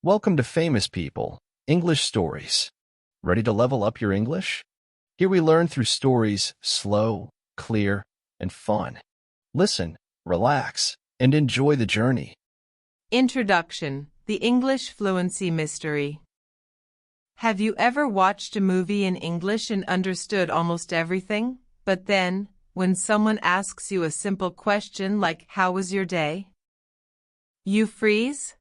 Welcome to Famous People, English Stories. Ready to level up your English? Here we learn through stories slow, clear, and fun. Listen, relax, and enjoy the journey. Introduction: The English Fluency Mystery. Have you ever watched a movie in English and understood almost everything, but then, when someone asks you a simple question like, "How was your day?" you freeze?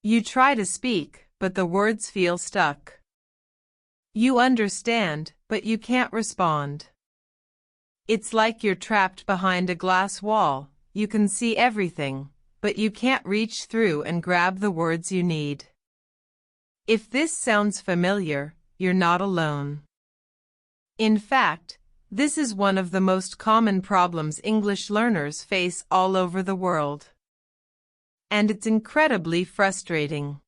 You try to speak, but the words feel stuck. You understand, but you can't respond. It's like you're trapped behind a glass wall. You can see everything, but you can't reach through and grab the words you need. If this sounds familiar, you're not alone. In fact, this is one of the most common problems English learners face all over the world. And it's incredibly frustrating.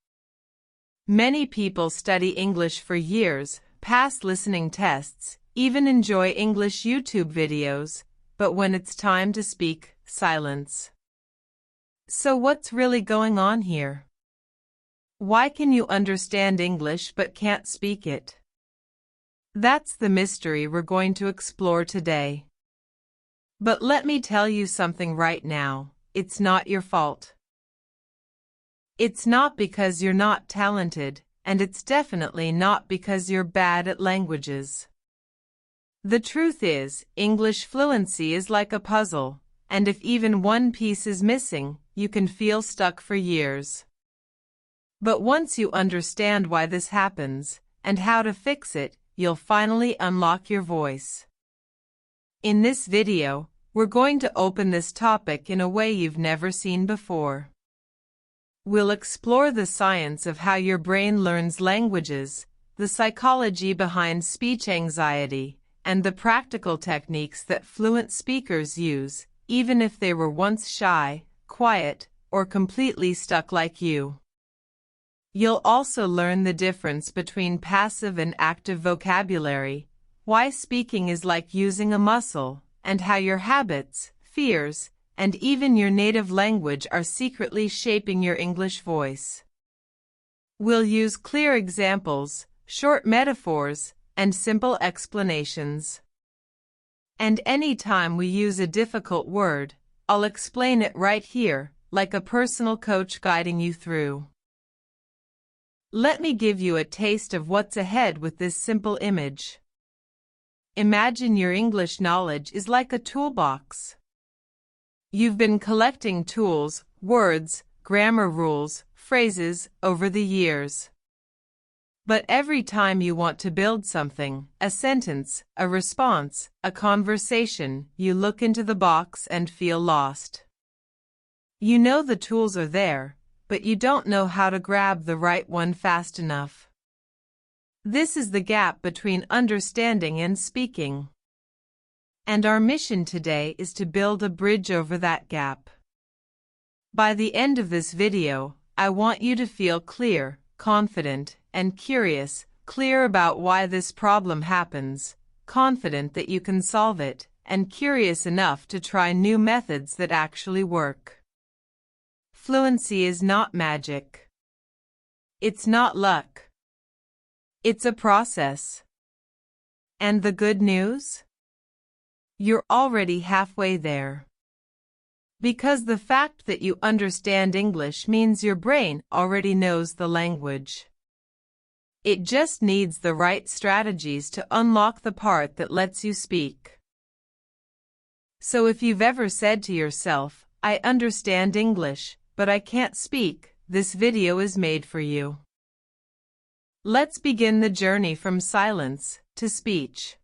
Many people study English for years, pass listening tests, even enjoy English YouTube videos, but when it's time to speak, silence. So what's really going on here? Why can you understand English but can't speak it? That's the mystery we're going to explore today. But let me tell you something right now, it's not your fault. It's not because you're not talented, and it's definitely not because you're bad at languages. The truth is, English fluency is like a puzzle, and if even one piece is missing, you can feel stuck for years. But once you understand why this happens, and how to fix it, you'll finally unlock your voice. In this video, we're going to open this topic in a way you've never seen before. We'll explore the science of how your brain learns languages, the psychology behind speech anxiety, and the practical techniques that fluent speakers use, even if they were once shy, quiet, or completely stuck like you. You'll also learn the difference between passive and active vocabulary, why speaking is like using a muscle, and how your habits, fears, and even your native language are secretly shaping your English voice. We'll use clear examples, short metaphors, and simple explanations. And any time we use a difficult word, I'll explain it right here, like a personal coach guiding you through. Let me give you a taste of what's ahead with this simple image. Imagine your English knowledge is like a toolbox. You've been collecting tools, words, grammar rules, phrases over the years. But every time you want to build something, a sentence, a response, a conversation, you look into the box and feel lost. You know the tools are there, but you don't know how to grab the right one fast enough. This is the gap between understanding and speaking. And our mission today is to build a bridge over that gap. By the end of this video, I want you to feel clear, confident, and curious, clear about why this problem happens, confident that you can solve it, and curious enough to try new methods that actually work. Fluency is not magic. It's not luck. It's a process. And the good news? You're already halfway there. Because the fact that you understand English means your brain already knows the language. It just needs the right strategies to unlock the part that lets you speak. So if you've ever said to yourself, "I understand English, but I can't speak," this video is made for you. Let's begin the journey from silence to speech.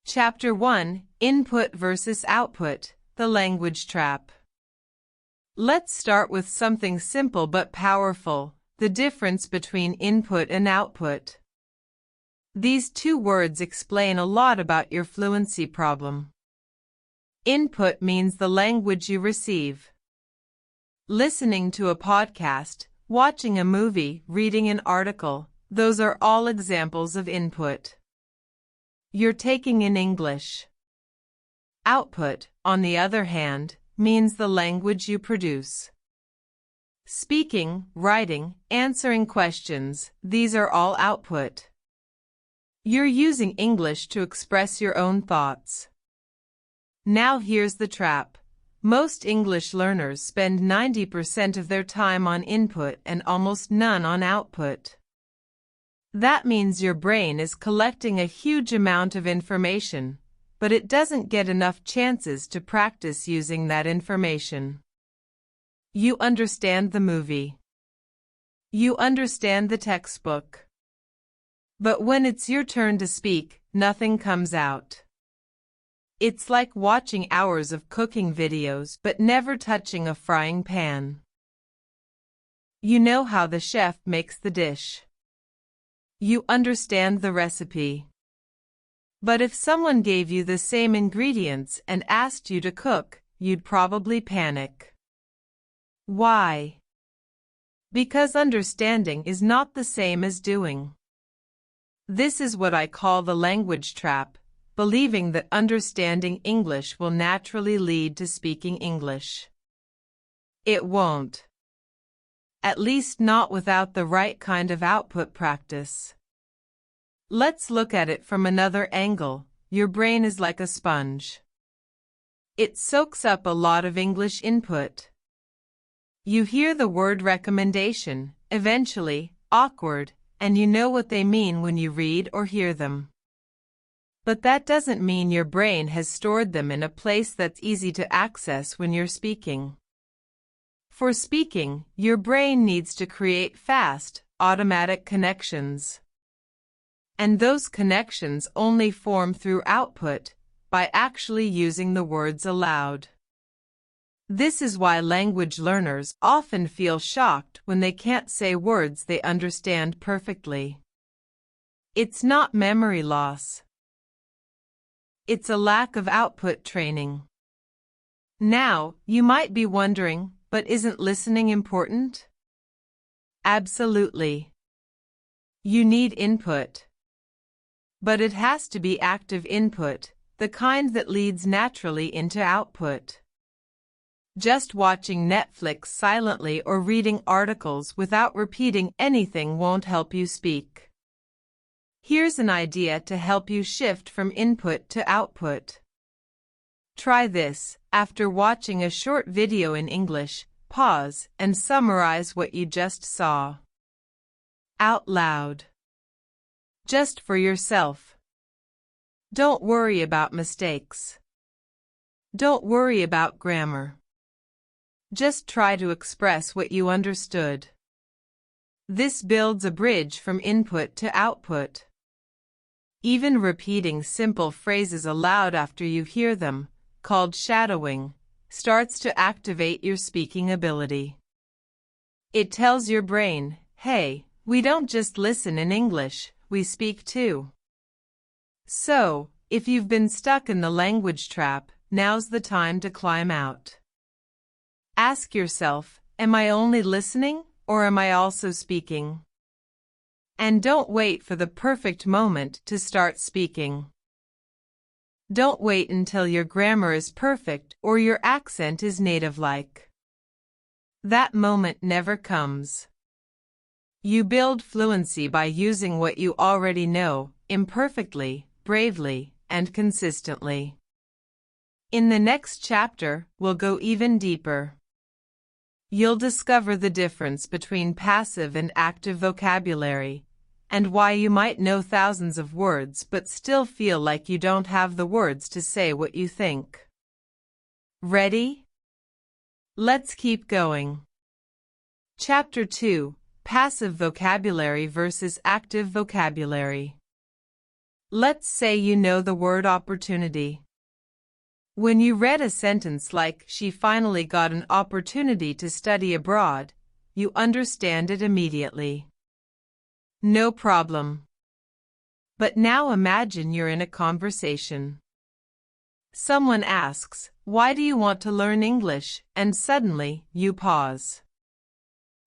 Chapter 1: Input versus Output, the Language Trap. Let's start with something simple but powerful, the difference between input and output. These two words explain a lot about your fluency problem. Input means the language you receive. Listening to a podcast, watching a movie, reading an article, those are all examples of input. You're taking in English. Output, on the other hand, means the language you produce. Speaking, writing, answering questions, these are all output. You're using English to express your own thoughts. Now here's the trap. Most English learners spend 90% of their time on input and almost none on output. That means your brain is collecting a huge amount of information, but it doesn't get enough chances to practice using that information. You understand the movie. You understand the textbook. But when it's your turn to speak, nothing comes out. It's like watching hours of cooking videos but never touching a frying pan. You know how the chef makes the dish. You understand the recipe. But if someone gave you the same ingredients and asked you to cook, you'd probably panic. Why? Because understanding is not the same as doing. This is what I call the language trap, believing that understanding English will naturally lead to speaking English. It won't. At least not without the right kind of output practice. Let's look at it from another angle. Your brain is like a sponge. It soaks up a lot of English input. You hear the word recommendation, eventually, awkward, and you know what they mean when you read or hear them. But that doesn't mean your brain has stored them in a place that's easy to access when you're speaking. For speaking, your brain needs to create fast, automatic connections. And those connections only form through output, by actually using the words aloud. This is why language learners often feel shocked when they can't say words they understand perfectly. It's not memory loss. It's a lack of output training. Now, you might be wondering, but isn't listening important? Absolutely. You need input. But it has to be active input, the kind that leads naturally into output. Just watching Netflix silently or reading articles without repeating anything won't help you speak. Here's an idea to help you shift from input to output. Try this. After watching a short video in English, pause and summarize what you just saw. Out loud. Just for yourself. Don't worry about mistakes. Don't worry about grammar. Just try to express what you understood. This builds a bridge from input to output. Even repeating simple phrases aloud after you hear them, called shadowing, starts to activate your speaking ability. It tells your brain, hey, we don't just listen in English, we speak too. So, if you've been stuck in the language trap, now's the time to climb out. Ask yourself, am I only listening, or am I also speaking? And don't wait for the perfect moment to start speaking. Don't wait until your grammar is perfect or your accent is native-like. That moment never comes. You build fluency by using what you already know, imperfectly, bravely, and consistently. In the next chapter, we'll go even deeper. You'll discover the difference between passive and active vocabulary, and why you might know thousands of words but still feel like you don't have the words to say what you think. Ready? Let's keep going. Chapter 2: Passive vocabulary versus active vocabulary. Let's say you know the word opportunity. When you read a sentence like, she finally got an opportunity to study abroad, you understand it immediately. No problem. But now imagine you're in a conversation. Someone asks, why do you want to learn English? And suddenly, you pause.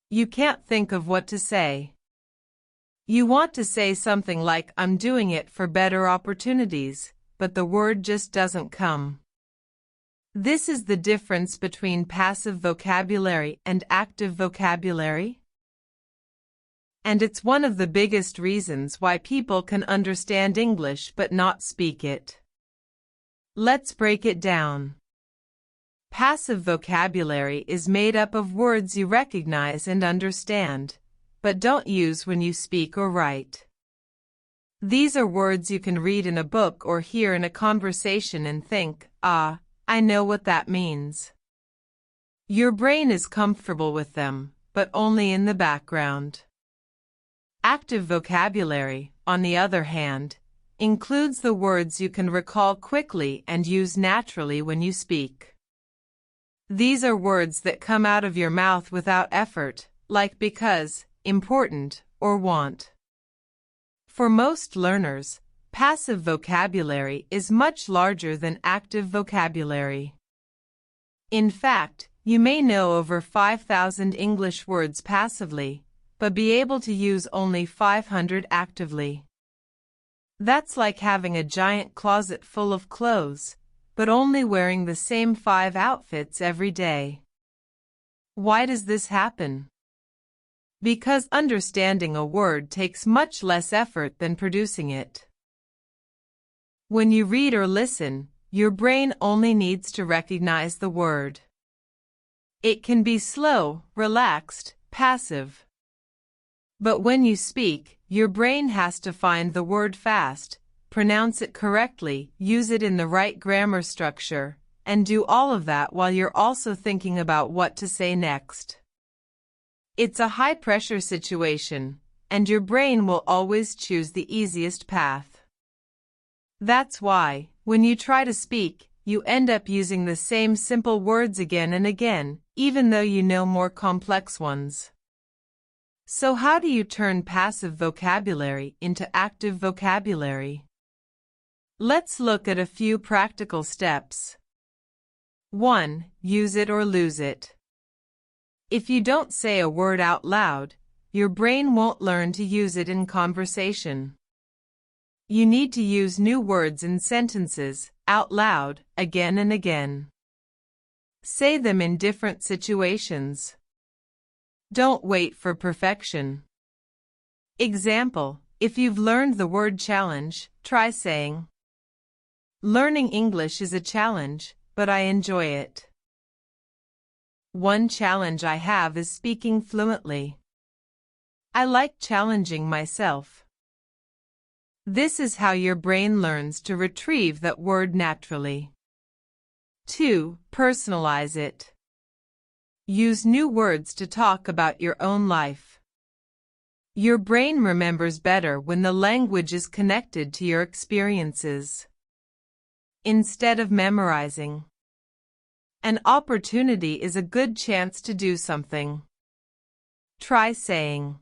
You can't think of what to say. You want to say something like, I'm doing it for better opportunities, but the word just doesn't come. This is the difference between passive vocabulary and active vocabulary. And it's one of the biggest reasons why people can understand English but not speak it. Let's break it down. Passive vocabulary is made up of words you recognize and understand, but don't use when you speak or write. These are words you can read in a book or hear in a conversation and think, "Ah, I know what that means." Your brain is comfortable with them, but only in the background. Active vocabulary, on the other hand, includes the words you can recall quickly and use naturally when you speak. These are words that come out of your mouth without effort, like because, important, or want. For most learners, passive vocabulary is much larger than active vocabulary. In fact, you may know over 5,000 English words passively, but be able to use only 500 actively. That's like having a giant closet full of clothes, but only wearing the same 5 outfits every day. Why does this happen? Because understanding a word takes much less effort than producing it. When you read or listen, your brain only needs to recognize the word. It can be slow, relaxed, passive. But when you speak, your brain has to find the word fast, pronounce it correctly, use it in the right grammar structure, and do all of that while you're also thinking about what to say next. It's a high-pressure situation, and your brain will always choose the easiest path. That's why, when you try to speak, you end up using the same simple words again and again, even though you know more complex ones. So how do you turn passive vocabulary into active vocabulary? Let's look at a few practical steps. 1. Use it or lose it. If you don't say a word out loud, your brain won't learn to use it in conversation. You need to use new words in sentences, out loud, again and again. Say them in different situations. Don't wait for perfection. Example, if you've learned the word challenge, try saying, "Learning English is a challenge, but I enjoy it." One challenge I have is speaking fluently. I like challenging myself. This is how your brain learns to retrieve that word naturally. 2. Personalize it. Use new words to talk about your own life. Your brain remembers better when the language is connected to your experiences. Instead of memorizing. An opportunity is a good chance to do something. Try saying,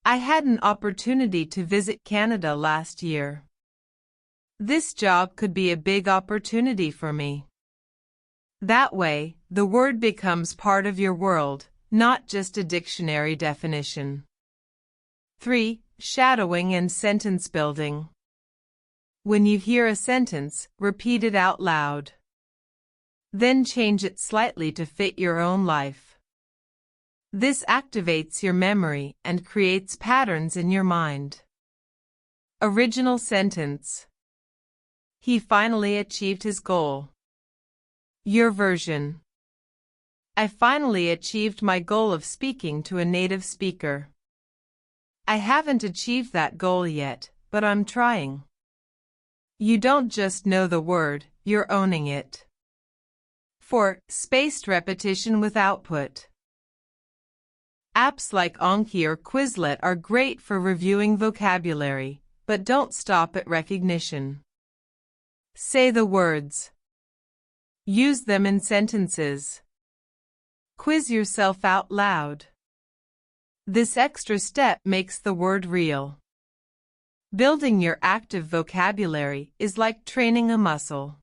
"I had an opportunity to visit Canada last year. This job could be a big opportunity for me." That way, the word becomes part of your world, not just a dictionary definition. 3. Shadowing and sentence building. When you hear a sentence, repeat it out loud. Then change it slightly to fit your own life. This activates your memory and creates patterns in your mind. Original sentence. He finally achieved his goal. Your version. I finally achieved my goal of speaking to a native speaker. I haven't achieved that goal yet, but I'm trying. You don't just know the word, you're owning it. 4. Spaced repetition with output. Apps like Anki or Quizlet are great for reviewing vocabulary, but don't stop at recognition. Say the words. Use them in sentences. Quiz yourself out loud. This extra step makes the word real. Building your active vocabulary is like training a muscle.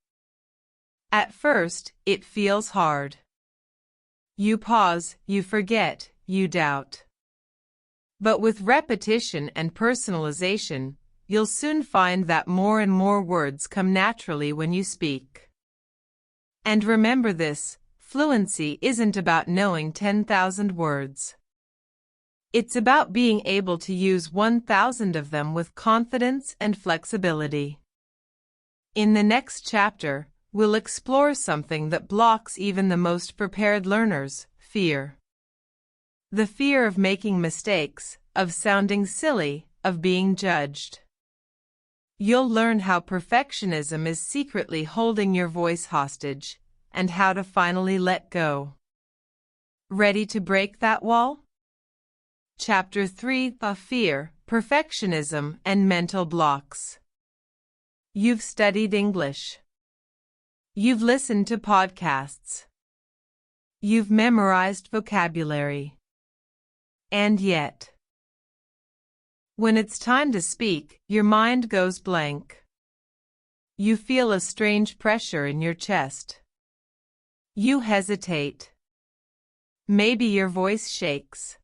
At first, it feels hard. You pause, you forget, you doubt. But with repetition and personalization, you'll soon find that more and more words come naturally when you speak. And remember this, fluency isn't about knowing 10,000 words. It's about being able to use 1,000 of them with confidence and flexibility. In the next chapter, we'll explore something that blocks even the most prepared learners: fear. The fear of making mistakes, of sounding silly, of being judged. You'll learn how perfectionism is secretly holding your voice hostage, and how to finally let go. Ready to break that wall? Chapter 3: Fear, Perfectionism, and Mental Blocks. You've studied English. You've listened to podcasts. You've memorized vocabulary. And yet, when it's time to speak, your mind goes blank. You feel a strange pressure in your chest. You hesitate. Maybe your voice shakes.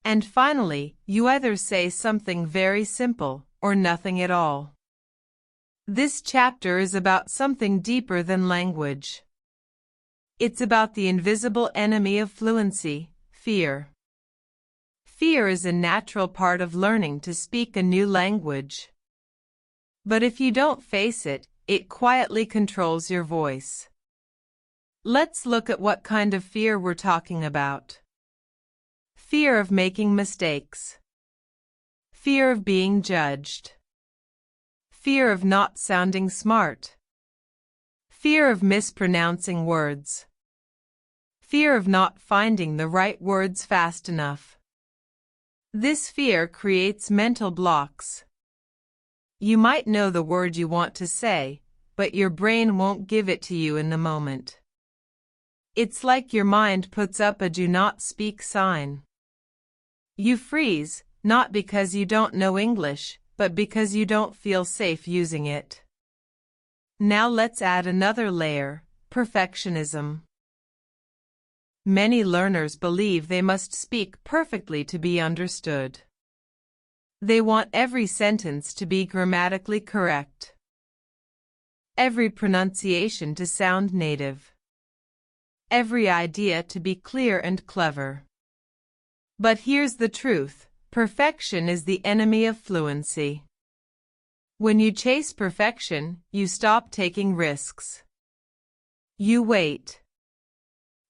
And finally, you either say something very simple or nothing at all. This chapter is about something deeper than language. It's about the invisible enemy of fluency: fear. Fear is a natural part of learning to speak a new language. But if you don't face it, it quietly controls your voice. Let's look at what kind of fear we're talking about. Fear of making mistakes. Fear of being judged. Fear of not sounding smart. Fear of mispronouncing words. Fear of not finding the right words fast enough. This fear creates mental blocks. You might know the word you want to say, but your brain won't give it to you in the moment. It's like your mind puts up a do not speak sign. You freeze, not because you don't know English, but because you don't feel safe using it. Now let's add another layer: perfectionism. Many learners believe they must speak perfectly to be understood. They want every sentence to be grammatically correct, every pronunciation to sound native, every idea to be clear and clever. But here's the truth: perfection is the enemy of fluency. When you chase perfection, you stop taking risks. You wait.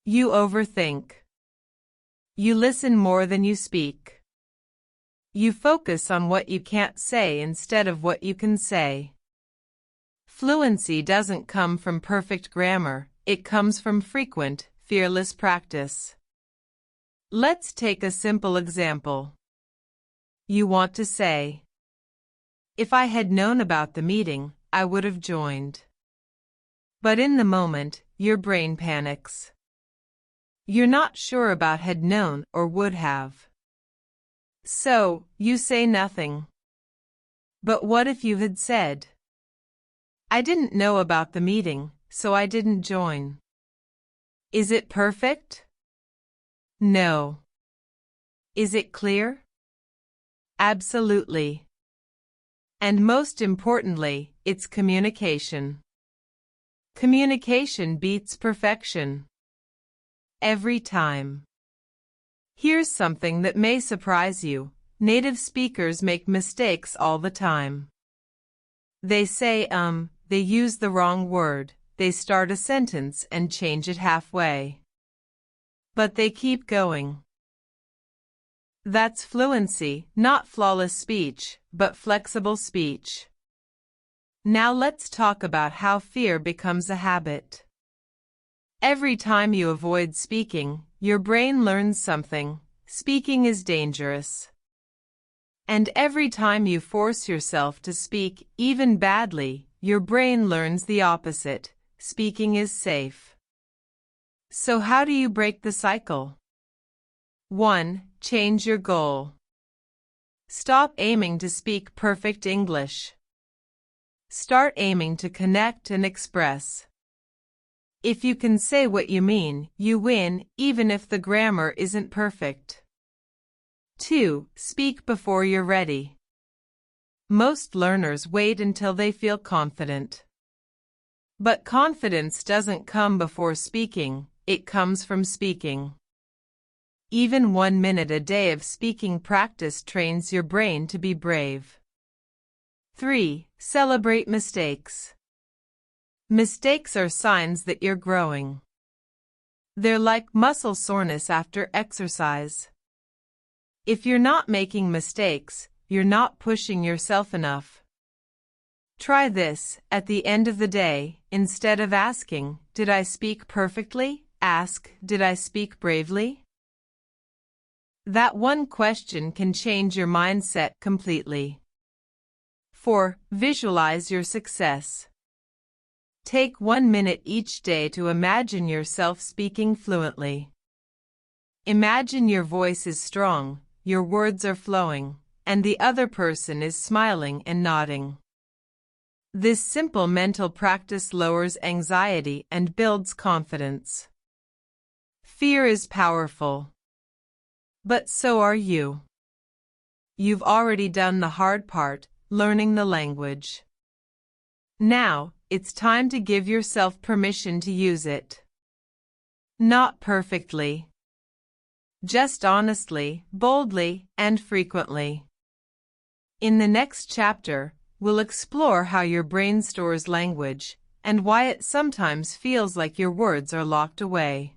You overthink. You listen more than you speak. You focus on what you can't say instead of what you can say. Fluency doesn't come from perfect grammar, it comes from frequent, fearless practice. Let's take a simple example. You want to say, "If I had known about the meeting, I would have joined." But in the moment, your brain panics. You're not sure about had known or would have. So, you say nothing. But what if you had said, "I didn't know about the meeting, so I didn't join"? Is it perfect? No. Is it clear? Absolutely. And most importantly, it's communication. Communication beats perfection. Every time. Here's something that may surprise you: native speakers make mistakes all the time. They say they use the wrong word, they start a sentence and change it halfway. But they keep going. That's fluency, not flawless speech, but flexible speech. Now let's talk about how fear becomes a habit. Every time you avoid speaking, your brain learns something: speaking is dangerous. And every time you force yourself to speak, even badly, your brain learns the opposite: speaking is safe. So how do you break the cycle? 1. Change your goal. Stop aiming to speak perfect English. Start aiming to connect and express. If you can say what you mean, you win, even if the grammar isn't perfect. 2. Speak before you're ready. Most learners wait until they feel confident. But confidence doesn't come before speaking, it comes from speaking. Even 1 minute a day of speaking practice trains your brain to be brave. 3. Celebrate mistakes. Mistakes are signs that you're growing. They're like muscle soreness after exercise. If you're not making mistakes, you're not pushing yourself enough. Try this: at the end of the day, instead of asking, "Did I speak perfectly?" ask, "Did I speak bravely?" That one question can change your mindset completely. 4. Visualize your success. Take 1 minute each day to imagine yourself speaking fluently. Imagine your voice is strong, your words are flowing, and the other person is smiling and nodding. This simple mental practice lowers anxiety and builds confidence. Fear is powerful. But so are you. You've already done the hard part, learning the language. Now, it's time to give yourself permission to use it. Not perfectly. Just honestly, boldly, and frequently. In the next chapter, we'll explore how your brain stores language and why it sometimes feels like your words are locked away.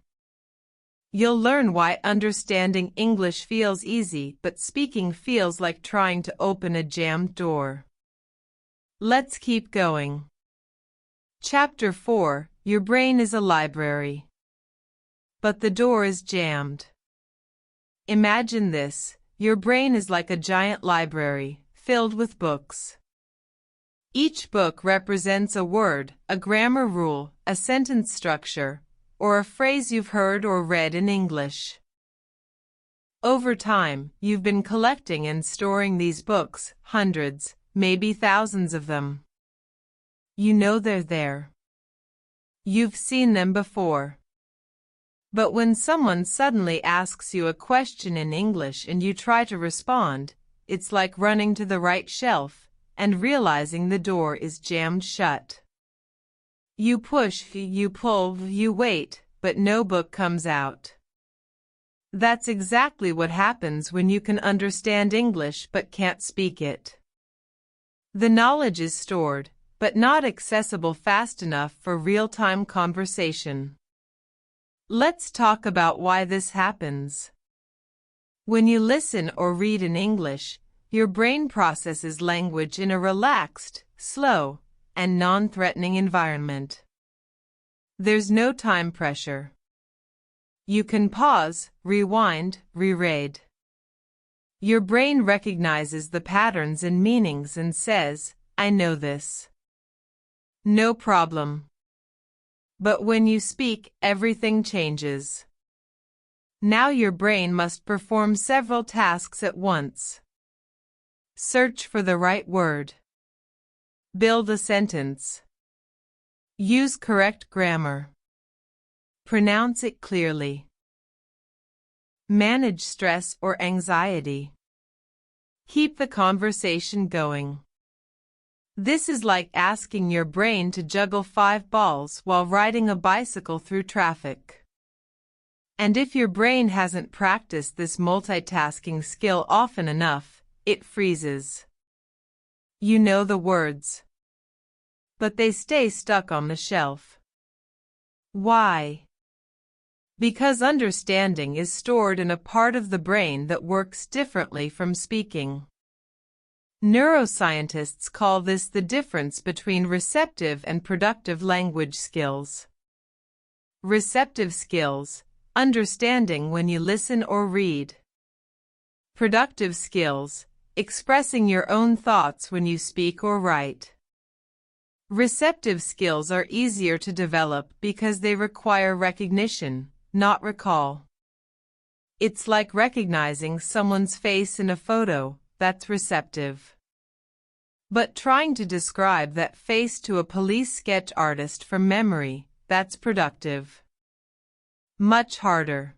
You'll learn why understanding English feels easy but speaking feels like trying to open a jammed door. Let's keep going. Chapter 4: Your brain is a library. But the door is jammed. Imagine this: your brain is like a giant library, filled with books. Each book represents a word, a grammar rule, a sentence structure, or a phrase you've heard or read in English. Over time, you've been collecting and storing these books, hundreds, maybe thousands of them. You know they're there. You've seen them before. But when someone suddenly asks you a question in English and you try to respond, it's like running to the right shelf and realizing the door is jammed shut. You push, you pull, you wait, but no book comes out. That's exactly what happens when you can understand English but can't speak it. The knowledge is stored, but not accessible fast enough for real-time conversation. Let's talk about why this happens. When you listen or read in English, your brain processes language in a relaxed, slow, and non-threatening environment. There's no time pressure. You can pause, rewind, reread. Your brain recognizes the patterns and meanings and says, "I know this." No problem. But when you speak, everything changes. Now your brain must perform several tasks at once. Search for the right word. Build a sentence. Use correct grammar. Pronounce it clearly. Manage stress or anxiety. Keep the conversation going. This is like asking your brain to juggle 5 balls while riding a bicycle through traffic. And if your brain hasn't practiced this multitasking skill often enough, it freezes. You know the words, but they stay stuck on the shelf. Why? Because understanding is stored in a part of the brain that works differently from speaking. Neuroscientists call this the difference between receptive and productive language skills. Receptive skills, understanding when you listen or read. Productive skills, expressing your own thoughts when you speak or write. Receptive skills are easier to develop because they require recognition, not recall. It's like recognizing someone's face in a photo, that's receptive. But trying to describe that face to a police sketch artist from memory, that's productive. Much harder.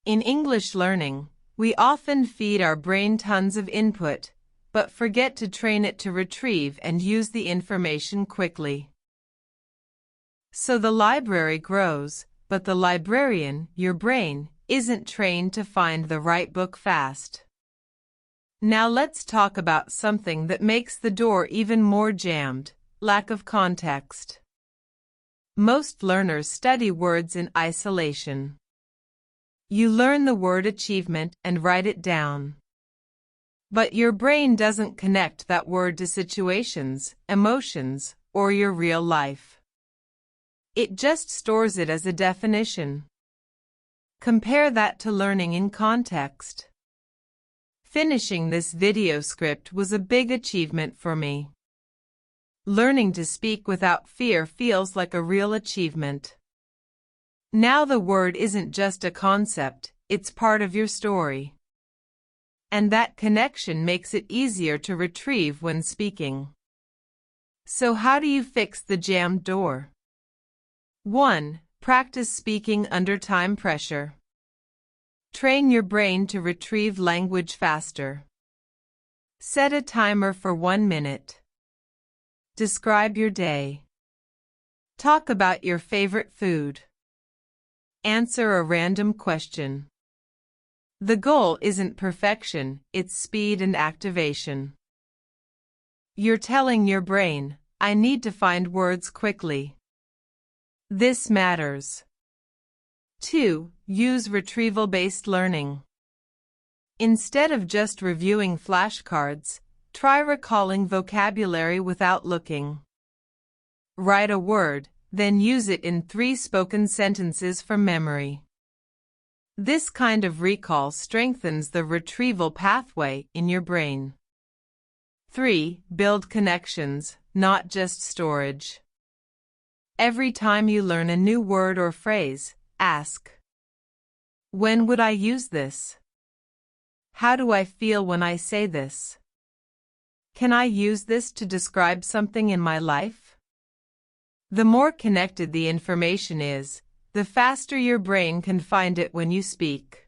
In English learning, we often feed our brain tons of input, but forget to train it to retrieve and use the information quickly. So the library grows, but the librarian, your brain, isn't trained to find the right book fast. Now let's talk about something that makes the door even more jammed: lack of context. Most learners study words in isolation. You learn the word achievement and write it down. But your brain doesn't connect that word to situations, emotions, or your real life. It just stores it as a definition. Compare that to learning in context. Finishing this video script was a big achievement for me. Learning to speak without fear feels like a real achievement. Now the word isn't just a concept, it's part of your story. And that connection makes it easier to retrieve when speaking. So how do you fix the jammed door? 1. Practice speaking under time pressure. Train your brain to retrieve language faster. Set a timer for 1 minute. Describe your day. Talk about your favorite food. Answer a random question. The goal isn't perfection, it's speed and activation. You're telling your brain, I need to find words quickly. This matters. 2. Use retrieval-based learning. Instead of just reviewing flashcards, try recalling vocabulary without looking. Write a word, then use it in 3 spoken sentences from memory. This kind of recall strengthens the retrieval pathway in your brain. 3. Build connections, not just storage. Every time you learn a new word or phrase, ask, when would I use this? How do I feel when I say this? Can I use this to describe something in my life? The more connected the information is, the faster your brain can find it when you speak.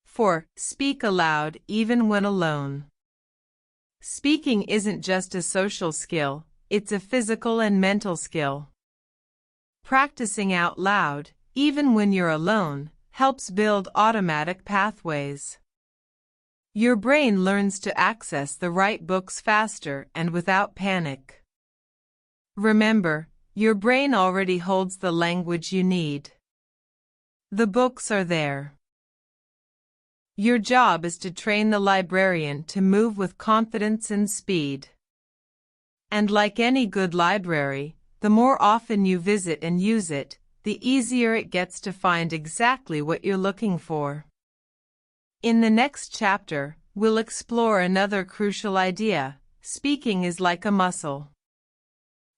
4. Speak aloud even when alone. Speaking isn't just a social skill, it's a physical and mental skill. Practicing out loud, even when you're alone, helps build automatic pathways. Your brain learns to access the right books faster and without panic. Remember, your brain already holds the language you need. The books are there. Your job is to train the librarian to move with confidence and speed. And like any good library, the more often you visit and use it, the easier it gets to find exactly what you're looking for. In the next chapter, we'll explore another crucial idea: speaking is like a muscle.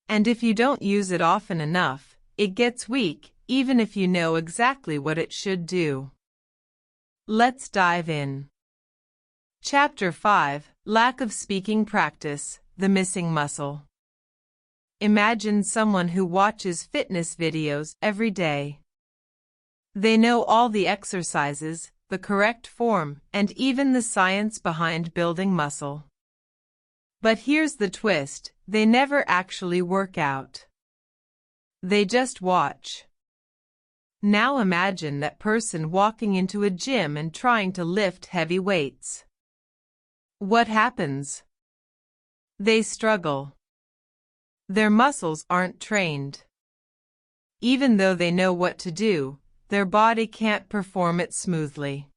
And if you don't use it often enough, it gets weak, even if you know exactly what it should do. Let's dive in. Chapter 5: Lack of speaking practice, the missing muscle. Imagine someone who watches fitness videos every day. They know all the exercises, the correct form, and even the science behind building muscle. But here's the twist: they never actually work out. They just watch. Now imagine that person walking into a gym and trying to lift heavy weights. What happens? They struggle. Their muscles aren't trained. Even though they know what to do, their body can't perform it smoothly.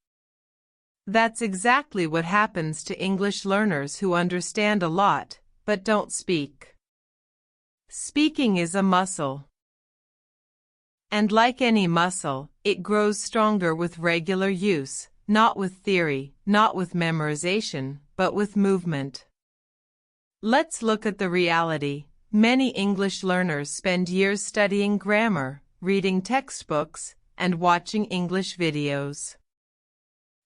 That's exactly what happens to English learners who understand a lot, but don't speak. Speaking is a muscle. And like any muscle, it grows stronger with regular use, not with theory, not with memorization, but with movement. Let's look at the reality. Many English learners spend years studying grammar, reading textbooks, and watching English videos.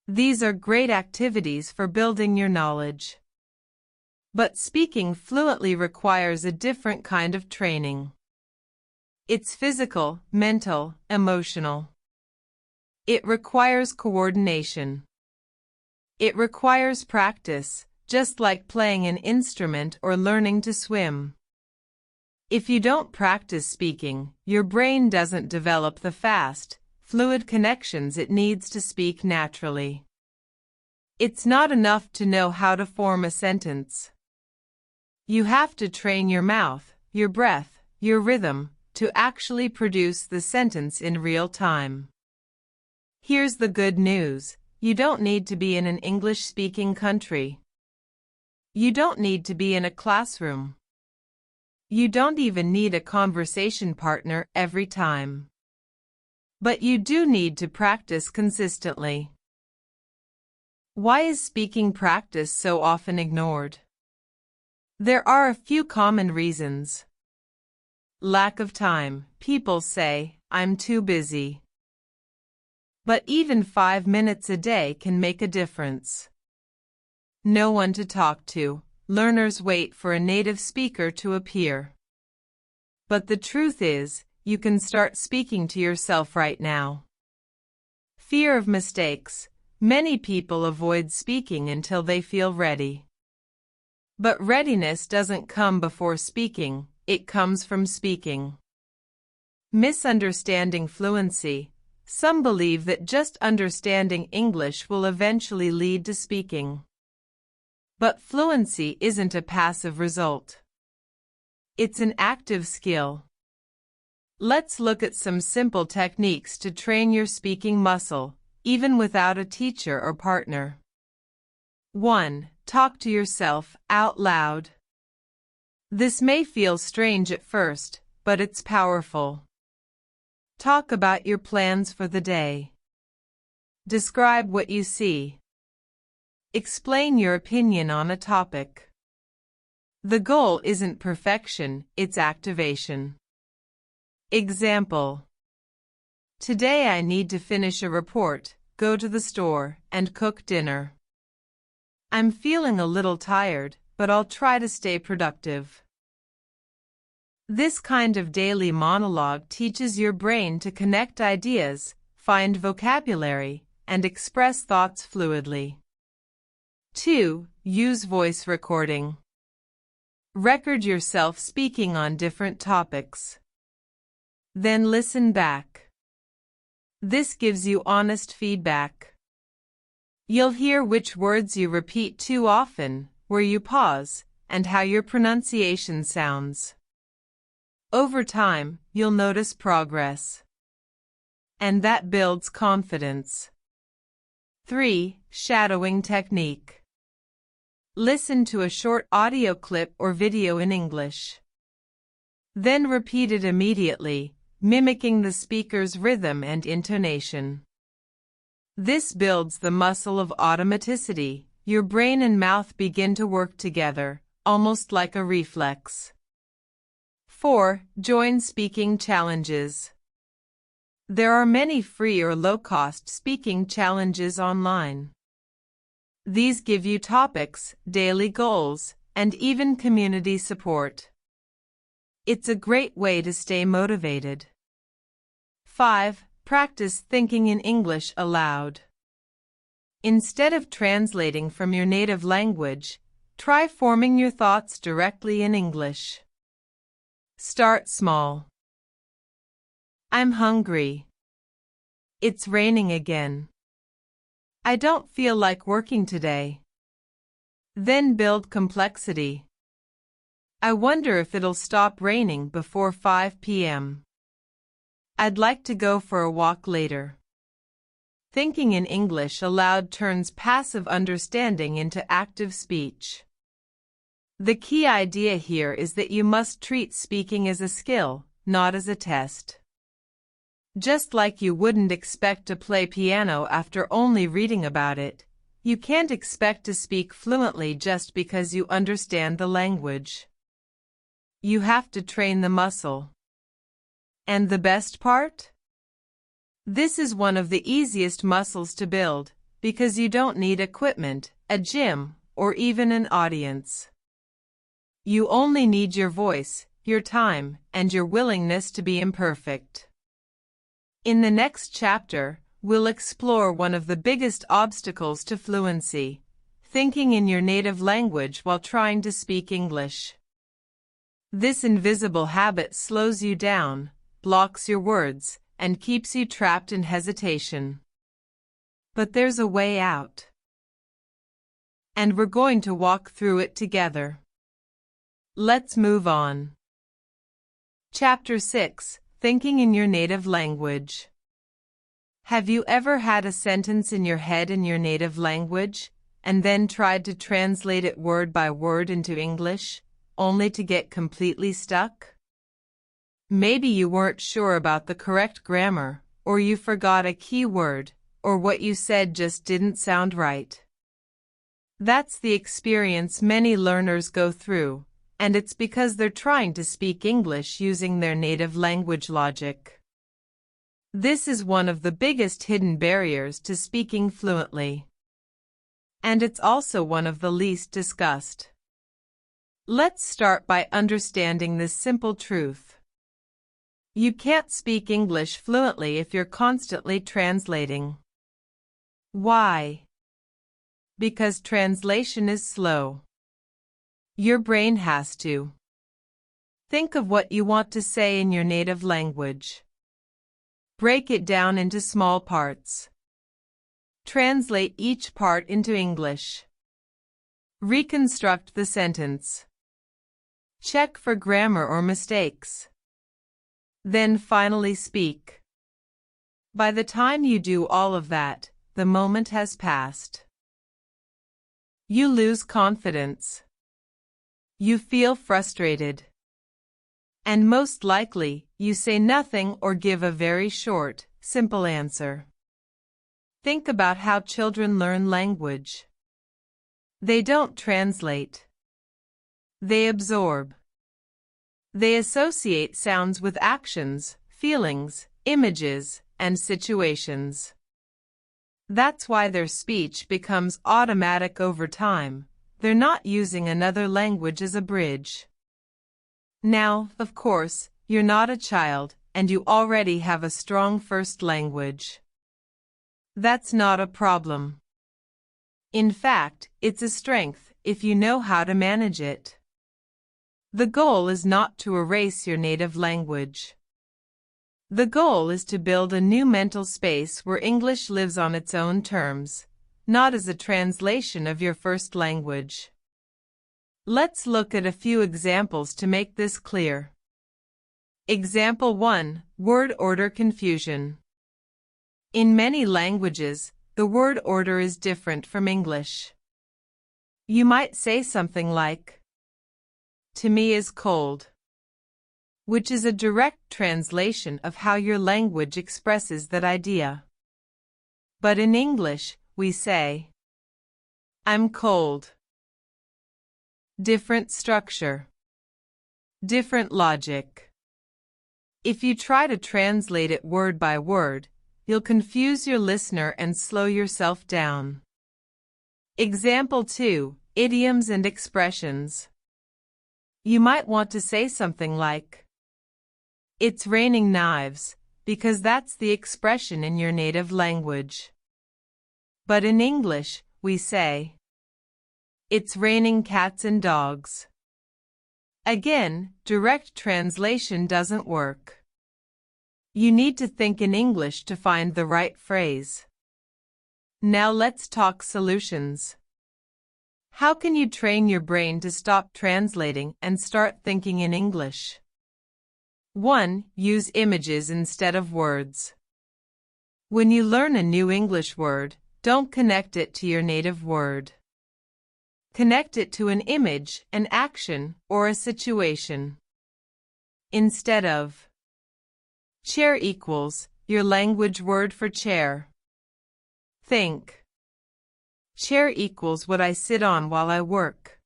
These are great activities for building your knowledge. But speaking fluently requires a different kind of training. It's physical, mental, emotional. It requires coordination. It requires practice, just like playing an instrument or learning to swim. If you don't practice speaking, your brain doesn't develop the fast, fluid connections it needs to speak naturally. It's not enough to know how to form a sentence. You have to train your mouth, your breath, your rhythm, to actually produce the sentence in real time. Here's the good news. You don't need to be in an English-speaking country. You don't need to be in a classroom. You don't even need a conversation partner every time. But you do need to practice consistently. Why is speaking practice so often ignored? There are a few common reasons. Lack of time. People say, "I'm too busy." But even 5 minutes a day can make a difference. No one to talk to. Learners wait for a native speaker to appear. But the truth is, you can start speaking to yourself right now. Fear of mistakes. Many people avoid speaking until they feel ready. But readiness doesn't come before speaking, it comes from speaking. Misunderstanding fluency. Some believe that just understanding English will eventually lead to speaking. But fluency isn't a passive result. It's an active skill. Let's look at some simple techniques to train your speaking muscle, even without a teacher or partner. 1. Talk to yourself out loud. This may feel strange at first, but it's powerful. Talk about your plans for the day. Describe what you see. Explain your opinion on a topic. The goal isn't perfection, it's activation. Example. Today I need to finish a report, go to the store, and cook dinner. I'm feeling a little tired, but I'll try to stay productive. This kind of daily monologue teaches your brain to connect ideas, find vocabulary, and express thoughts fluidly. 2. Use voice recording. Record yourself speaking on different topics. Then listen back. This gives you honest feedback. You'll hear which words you repeat too often, where you pause, and how your pronunciation sounds. Over time, you'll notice progress. And that builds confidence. 3. Shadowing technique. Listen to a short audio clip or video in English. Then repeat it immediately, mimicking the speaker's rhythm and intonation. This builds the muscle of automaticity. Your brain and mouth begin to work together, almost like a reflex. 4. Join speaking challenges. There are many free or low-cost speaking challenges online. These give you topics, daily goals, and even community support. It's a great way to stay motivated. 5. Practice thinking in English aloud. Instead of translating from your native language, try forming your thoughts directly in English. Start small. I'm hungry. It's raining again. I don't feel like working today. Then build complexity. I wonder if it'll stop raining before 5 p.m. I'd like to go for a walk later. Thinking in English aloud turns passive understanding into active speech. The key idea here is that you must treat speaking as a skill, not as a test. Just like you wouldn't expect to play piano after only reading about it, you can't expect to speak fluently just because you understand the language. You have to train the muscle. And the best part? This is one of the easiest muscles to build, because you don't need equipment, a gym, or even an audience. You only need your voice, your time, and your willingness to be imperfect. In the next chapter, we'll explore one of the biggest obstacles to fluency, thinking in your native language while trying to speak English. This invisible habit slows you down, blocks your words, and keeps you trapped in hesitation. But there's a way out. And we're going to walk through it together. Let's move on. Chapter 6: Thinking in Your Native Language. Have you ever had a sentence in your head in your native language, and then tried to translate it word by word into English, only to get completely stuck? Maybe you weren't sure about the correct grammar, or you forgot a key word, or what you said just didn't sound right. That's the experience many learners go through, and it's because they're trying to speak English using their native language logic. This is one of the biggest hidden barriers to speaking fluently. And it's also one of the least discussed. Let's start by understanding this simple truth. You can't speak English fluently if you're constantly translating. Why? Because translation is slow. Your brain has to think of what you want to say in your native language. Break it down into small parts. Translate each part into English. Reconstruct the sentence. Check for grammar or mistakes. Then finally speak. By the time you do all of that, the moment has passed. You lose confidence. You feel frustrated. And most likely, you say nothing or give a very short, simple answer. Think about how children learn language. They don't translate. They absorb. They associate sounds with actions, feelings, images, and situations. That's why their speech becomes automatic over time. They're not using another language as a bridge. Now, of course, you're not a child, and you already have a strong first language. That's not a problem. In fact, it's a strength if you know how to manage it. The goal is not to erase your native language. The goal is to build a new mental space where English lives on its own terms, not as a translation of your first language. Let's look at a few examples to make this clear. Example 1: Word order confusion. In many languages, the word order is different from English. You might say something like, "To me is cold," which is a direct translation of how your language expresses that idea. But in English, we say, "I'm cold." Different structure. Different logic. If you try to translate it word by word, you'll confuse your listener and slow yourself down. Example 2: Idioms and expressions. You might want to say something like, "It's raining knives," because that's the expression in your native language. But in English, we say, "It's raining cats and dogs." Again, direct translation doesn't work. You need to think in English to find the right phrase. Now let's talk solutions. How can you train your brain to stop translating and start thinking in English? 1. Use images instead of words. When you learn a new English word, don't connect it to your native word. Connect it to an image, an action, or a situation. Instead of chair equals your language word for chair, think chair equals what I sit on while I work.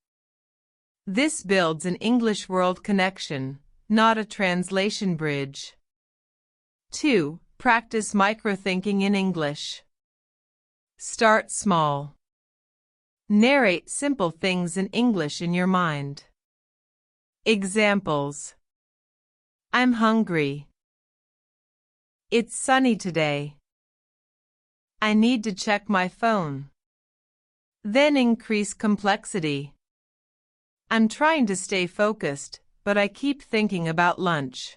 This builds an English world connection, not a translation bridge. 2. Practice microthinking in English. Start small. Narrate simple things in English in your mind. Examples: I'm hungry. It's sunny today. I need to check my phone. Then increase complexity. I'm trying to stay focused, but I keep thinking about lunch.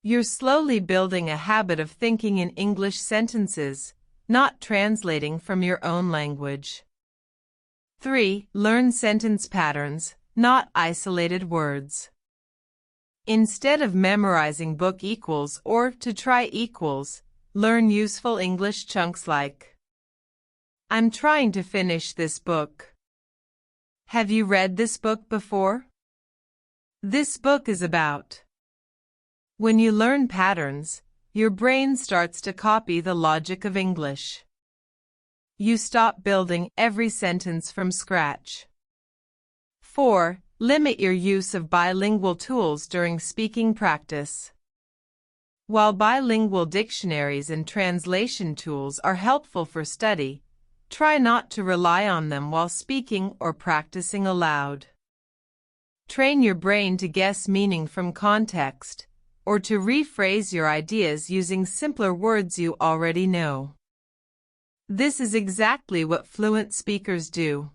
You're slowly building a habit of thinking in English sentences, not translating from your own language. 3. Learn sentence patterns, not isolated words. Instead of memorizing book equals or to try equals, learn useful English chunks like, I'm trying to finish this book. Have you read this book before? This book is about. When you learn patterns, your brain starts to copy the logic of English. You stop building every sentence from scratch. 4. Limit your use of bilingual tools during speaking practice. While bilingual dictionaries and translation tools are helpful for study, try not to rely on them while speaking or practicing aloud. Train your brain to guess meaning from context, or to rephrase your ideas using simpler words you already know. This is exactly what fluent speakers do.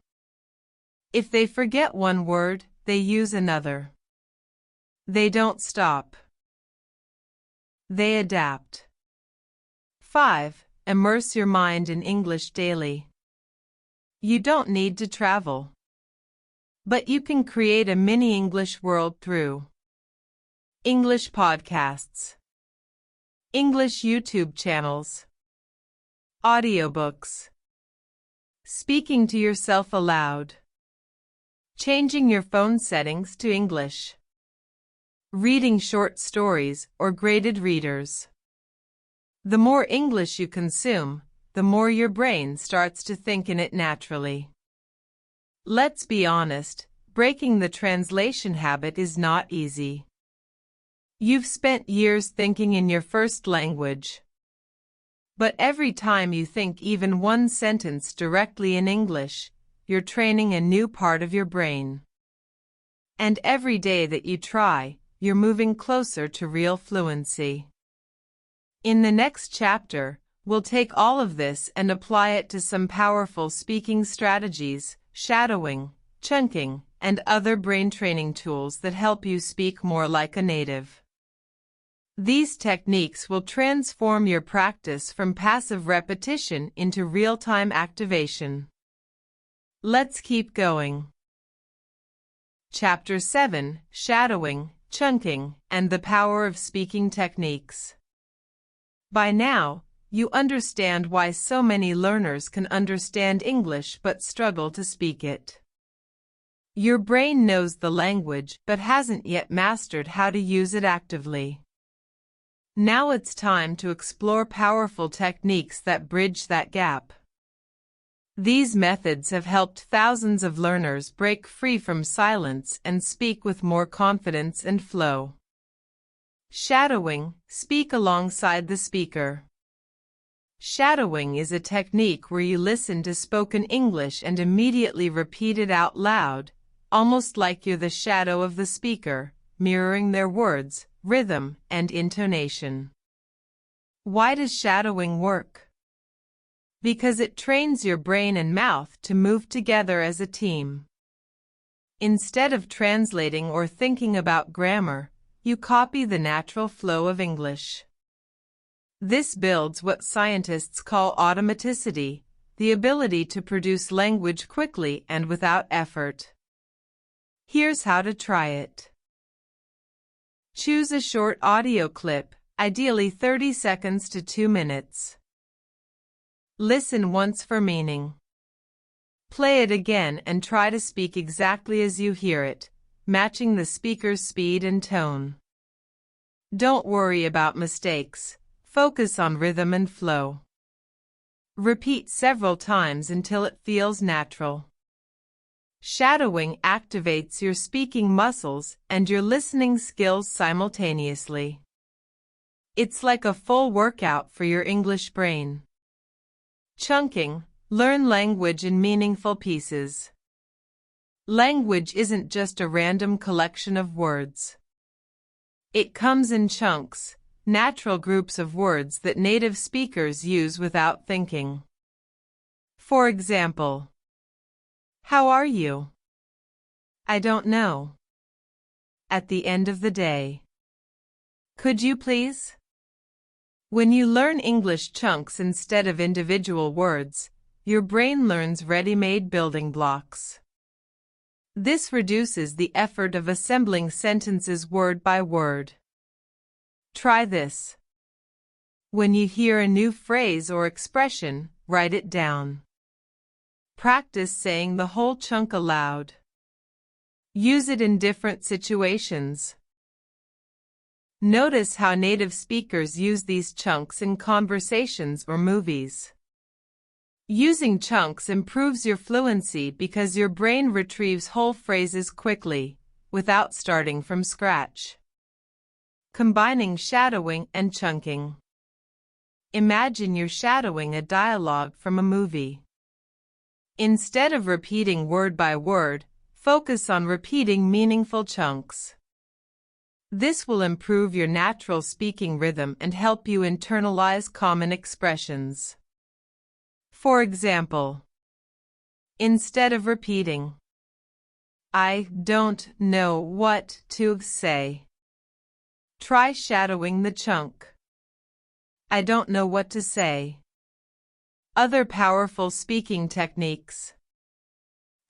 If they forget one word, they use another. They don't stop. They adapt. 5. Immerse your mind in English daily. You don't need to travel, but you can create a mini English world through English podcasts, English YouTube channels, audiobooks, speaking to yourself aloud, changing your phone settings to English, reading short stories or graded readers. The more English you consume, the more your brain starts to think in it naturally. Let's be honest, breaking the translation habit is not easy. You've spent years thinking in your first language. But every time you think even one sentence directly in English, you're training a new part of your brain. And every day that you try, you're moving closer to real fluency. In the next chapter, we'll take all of this and apply it to some powerful speaking strategies, shadowing, chunking, and other brain training tools that help you speak more like a native. These techniques will transform your practice from passive repetition into real-time activation. Let's keep going. Chapter 7: Shadowing, Chunking, and the Power of Speaking Techniques. By now, you understand why so many learners can understand English but struggle to speak it. Your brain knows the language but hasn't yet mastered how to use it actively. Now it's time to explore powerful techniques that bridge that gap. These methods have helped thousands of learners break free from silence and speak with more confidence and flow. Shadowing, speak alongside the speaker. Shadowing is a technique where you listen to spoken English and immediately repeat it out loud, almost like you're the shadow of the speaker, mirroring their words, rhythm, and intonation. Why does shadowing work? Because it trains your brain and mouth to move together as a team. Instead of translating or thinking about grammar, you copy the natural flow of English. This builds what scientists call automaticity, the ability to produce language quickly and without effort. Here's how to try it. Choose a short audio clip, ideally 30 seconds to 2 minutes. Listen once for meaning. Play it again and try to speak exactly as you hear it, matching the speaker's speed and tone. Don't worry about mistakes. Focus on rhythm and flow. Repeat several times until it feels natural. Shadowing activates your speaking muscles and your listening skills simultaneously. It's like a full workout for your English brain. Chunking, learn language in meaningful pieces. Language isn't just a random collection of words. It comes in chunks, natural groups of words that native speakers use without thinking. For example, how are you? I don't know. at the end of the day. Could you please? When you learn English chunks instead of individual words, your brain learns ready-made building blocks. This reduces the effort of assembling sentences word by word. Try this. When you hear a new phrase or expression, write it down. Practice saying the whole chunk aloud. Use it in different situations. Notice how native speakers use these chunks in conversations or movies. Using chunks improves your fluency because your brain retrieves whole phrases quickly, without starting from scratch. Combining shadowing and chunking. Imagine you're shadowing a dialogue from a movie. Instead of repeating word by word, focus on repeating meaningful chunks. This will improve your natural speaking rhythm and help you internalize common expressions. For example, instead of repeating, "I don't know what to say," try shadowing the chunk, "I don't know what to say." Other powerful speaking techniques.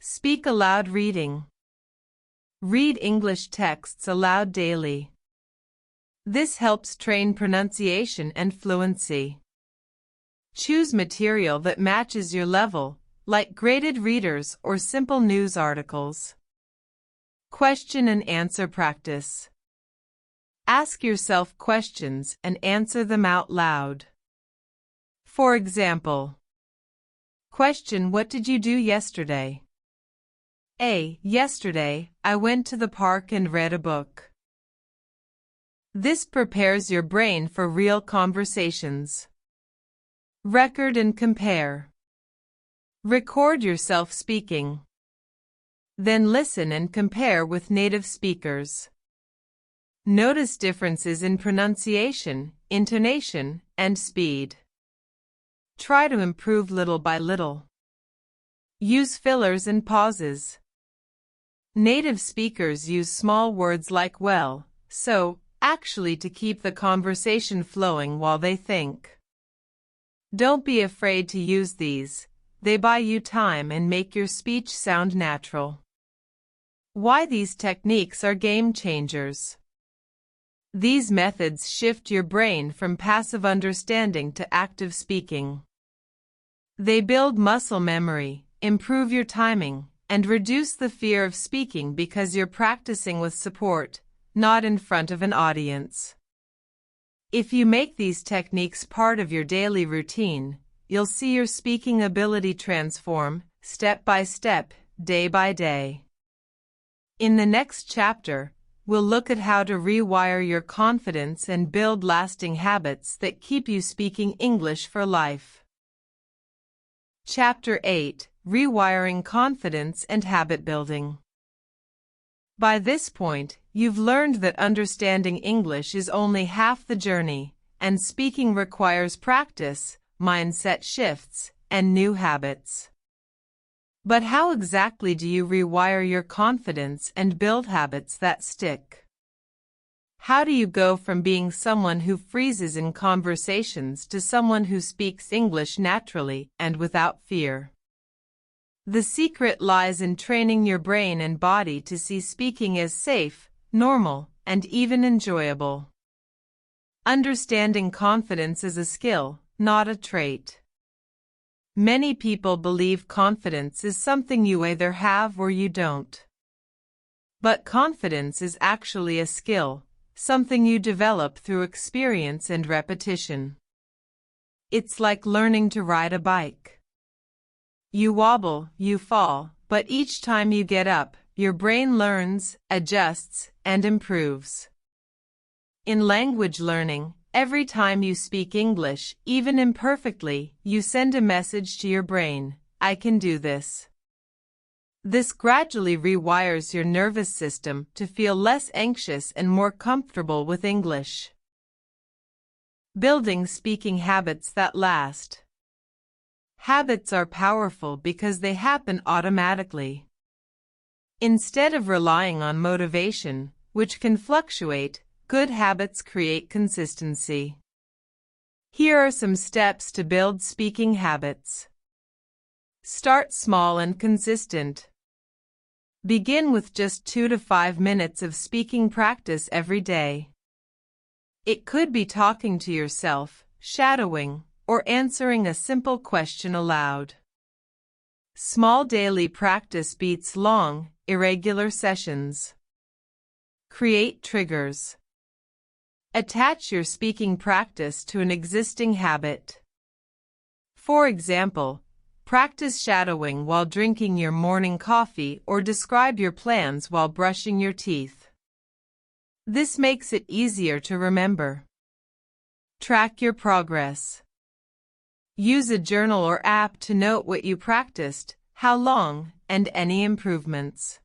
Speak aloud reading. Read English texts aloud daily. This helps train pronunciation and fluency. Choose material that matches your level, like graded readers or simple news articles. Question and answer practice. Ask yourself questions and answer them out loud. For example, question: what did you do yesterday? A. Yesterday, I went to the park and read a book. This prepares your brain for real conversations. Record and compare. Record yourself speaking. Then listen and compare with native speakers. Notice differences in pronunciation, intonation, and speed. Try to improve little by little. Use fillers and pauses. Native speakers use small words like well, so, actually to keep the conversation flowing while they think. Don't be afraid to use these. They buy you time and make your speech sound natural. Why these techniques are game changers. These methods shift your brain from passive understanding to active speaking. They build muscle memory, improve your timing, and reduce the fear of speaking because you're practicing with support, not in front of an audience. If you make these techniques part of your daily routine, you'll see your speaking ability transform, step by step, day by day. In the next chapter, we'll look at how to rewire your confidence and build lasting habits that keep you speaking English for life. Chapter 8: Rewiring Confidence and Habit Building. By this point, you've learned that understanding English is only half the journey, and speaking requires practice, mindset shifts, and new habits. But how exactly do you rewire your confidence and build habits that stick? How do you go from being someone who freezes in conversations to someone who speaks English naturally and without fear? The secret lies in training your brain and body to see speaking as safe, normal, and even enjoyable. Understanding confidence is a skill, not a trait. Many people believe confidence is something you either have or you don't. But confidence is actually a skill, something you develop through experience and repetition. It's like learning to ride a bike. You wobble, you fall, but each time you get up, your brain learns, adjusts, and improves. In language learning, every time you speak English, even imperfectly, you send a message to your brain: I can do this. This gradually rewires your nervous system to feel less anxious and more comfortable with English. Building speaking habits that last. Habits are powerful because they happen automatically. Instead of relying on motivation, which can fluctuate, good habits create consistency. Here are some steps to build speaking habits. Start small and consistent. Begin with just 2 to 5 minutes of speaking practice every day. It could be talking to yourself, shadowing, or answering a simple question aloud. Small daily practice beats long, irregular sessions. Create triggers. Attach your speaking practice to an existing habit. For example, practice shadowing while drinking your morning coffee or describe your plans while brushing your teeth. This makes it easier to remember. Track your progress. Use a journal or app to note what you practiced, how long, and any improvements.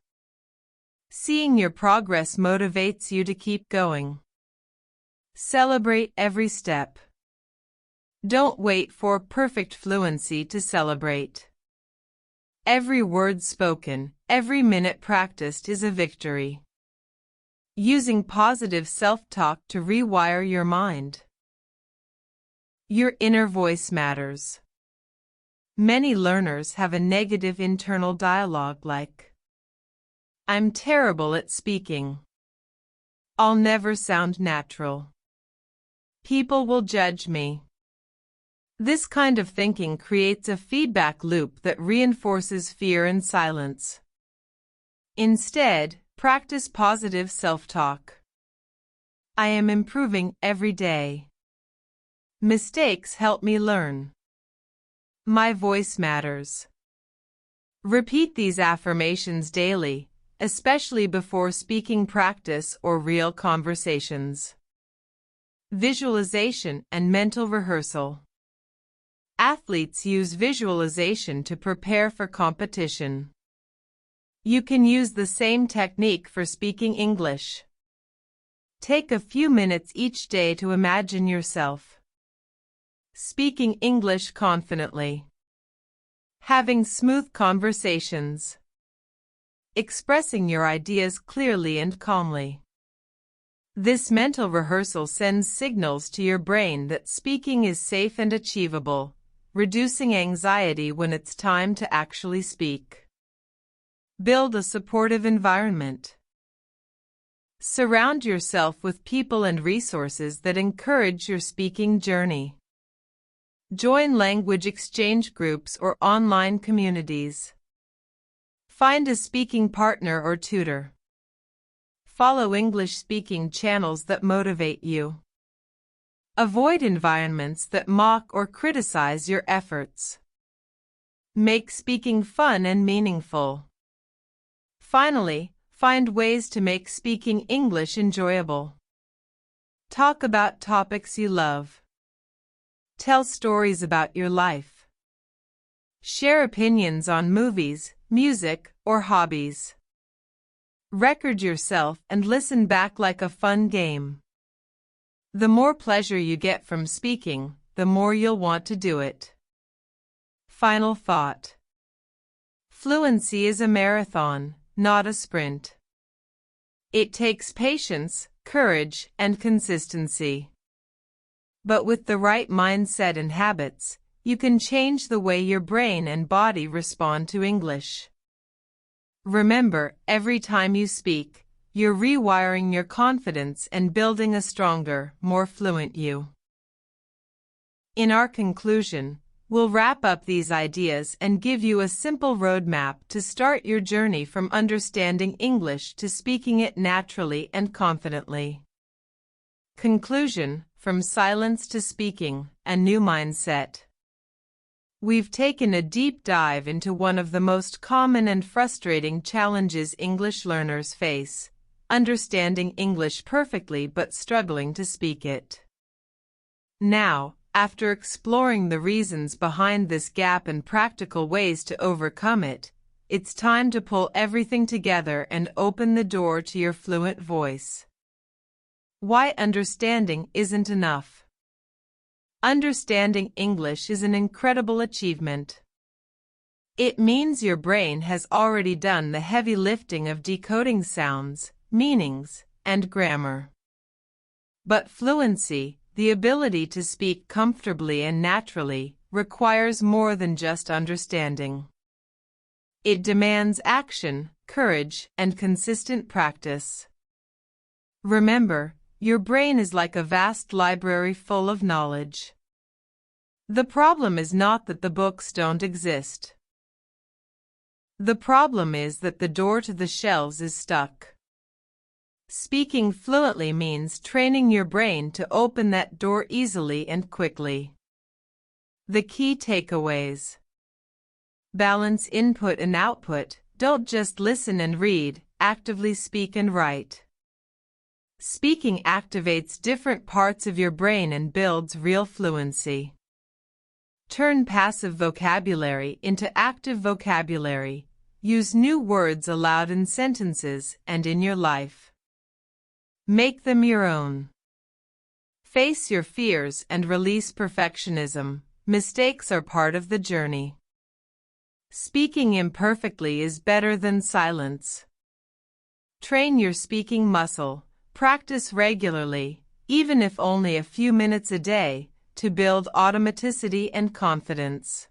Seeing your progress motivates you to keep going. Celebrate every step. Don't wait for perfect fluency to celebrate. Every word spoken, every minute practiced is a victory. Using positive self-talk to rewire your mind. Your inner voice matters. Many learners have a negative internal dialogue like, "I'm terrible at speaking. I'll never sound natural. People will judge me." This kind of thinking creates a feedback loop that reinforces fear and silence. Instead, practice positive self-talk. I am improving every day. Mistakes help me learn. My voice matters. Repeat these affirmations daily, especially before speaking practice or real conversations. Visualization and mental rehearsal. Athletes use visualization to prepare for competition. You can use the same technique for speaking English. Take a few minutes each day to imagine yourself speaking English confidently. Having smooth conversations. Expressing your ideas clearly and calmly. This mental rehearsal sends signals to your brain that speaking is safe and achievable, reducing anxiety when it's time to actually speak. Build a supportive environment. Surround yourself with people and resources that encourage your speaking journey. Join language exchange groups or online communities. Find a speaking partner or tutor. Follow English-speaking channels that motivate you. Avoid environments that mock or criticize your efforts. Make speaking fun and meaningful. Finally, find ways to make speaking English enjoyable. Talk about topics you love. Tell stories about your life. Share opinions on movies, music, or hobbies. Record yourself and listen back like a fun game. The more pleasure you get from speaking, the more you'll want to do it. Final thought. Fluency is a marathon, not a sprint. It takes patience, courage, and consistency. But with the right mindset and habits, you can change the way your brain and body respond to English. Remember, every time you speak, you're rewiring your confidence and building a stronger, more fluent you. In our conclusion, we'll wrap up these ideas and give you a simple roadmap to start your journey from understanding English to speaking it naturally and confidently. Conclusion: from silence to speaking, a new mindset. We've taken a deep dive into one of the most common and frustrating challenges English learners face: understanding English perfectly but struggling to speak it. Now, after exploring the reasons behind this gap and practical ways to overcome it, it's time to pull everything together and open the door to your fluent voice. Why understanding isn't enough. Understanding English is an incredible achievement. It means your brain has already done the heavy lifting of decoding sounds, meanings, and grammar. But fluency, the ability to speak comfortably and naturally, requires more than just understanding. It demands action, courage, and consistent practice. Remember, your brain is like a vast library full of knowledge. The problem is not that the books don't exist. The problem is that the door to the shelves is stuck. Speaking fluently means training your brain to open that door easily and quickly. The key takeaways: balance input and output. Don't just listen and read, actively speak and write. Speaking activates different parts of your brain and builds real fluency. Turn passive vocabulary into active vocabulary. Use new words aloud in sentences and in your life. Make them your own. Face your fears and release perfectionism. Mistakes are part of the journey. Speaking imperfectly is better than silence. Train your speaking muscle. Practice regularly, even if only a few minutes a day, to build automaticity and confidence.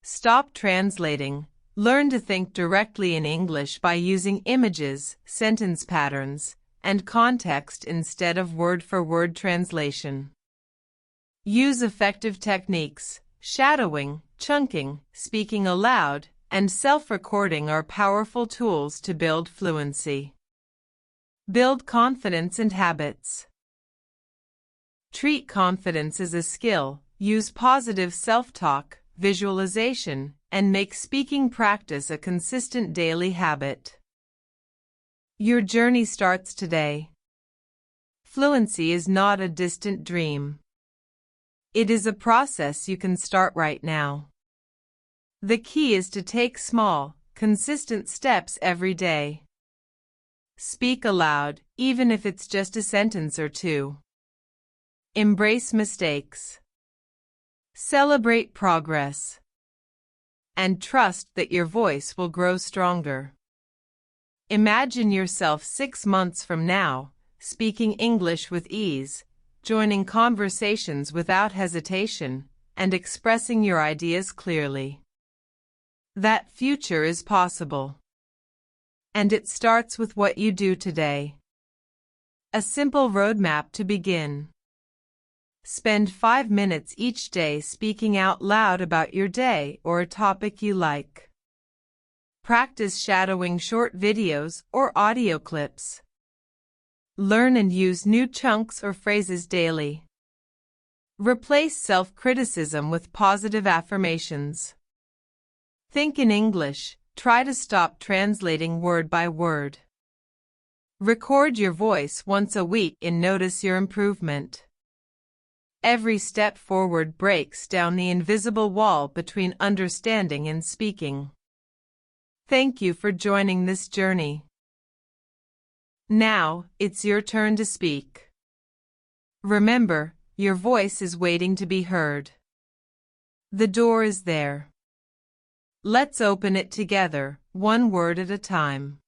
Stop translating. Learn to think directly in English by using images, sentence patterns, and context instead of word-for-word translation. Use effective techniques. Shadowing, chunking, speaking aloud, and self-recording are powerful tools to build fluency. Build confidence and habits. Treat confidence as a skill. Use positive self-talk, visualization, and make speaking practice a consistent daily habit. Your journey starts today. Fluency is not a distant dream. It is a process you can start right now. The key is to take small, consistent steps every day. Speak aloud, even if it's just a sentence or two. Embrace mistakes. Celebrate progress. And trust that your voice will grow stronger. Imagine yourself 6 months from now, speaking English with ease, joining conversations without hesitation, and expressing your ideas clearly. That future is possible. And it starts with what you do today. A simple roadmap to begin. Spend 5 minutes each day speaking out loud about your day or a topic you like. Practice shadowing short videos or audio clips. Learn and use new chunks or phrases daily. Replace self-criticism with positive affirmations. Think in English. Try to stop translating word by word. Record your voice once a week and notice your improvement. Every step forward breaks down the invisible wall between understanding and speaking. Thank you for joining this journey. Now, it's your turn to speak. Remember, your voice is waiting to be heard. The door is there. Let's open it together, one word at a time.